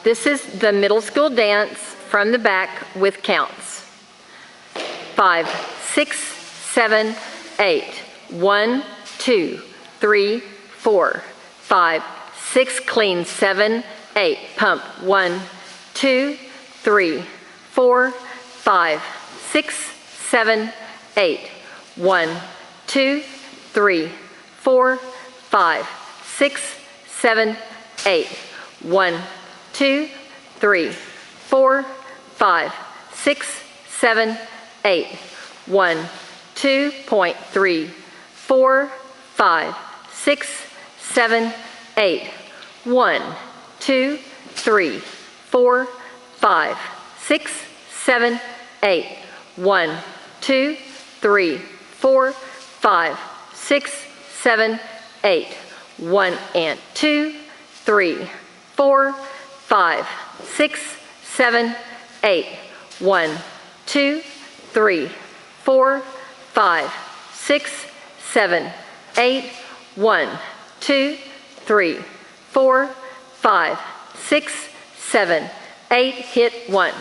This is the middle school dance from the back with counts. 5, 6, 7, 8. 1, 2, 3, 4, 5, 6. Clean. 7, 8. Pump. 1, 2, 3, 4, 5, 6, 7, 8. 1, 2, 3, 4, 5, 6, 7, 8. 1, 2, 3, 4, 5, 6, 7, 8. 1, 2.3, 4, 5, 6, 7, 8. 1, 2, 3, 4, 5, 6, 7, 8. 1, 2, 3, 4, 5, 6, 7, 8. 1 and 2, 3, 4, 5, 6, 7, 8. 1, 2, 3, 4, 5, 6, 7, 8. 1, 2, 3, 4, 5, 6, 7, 8. Hit 1.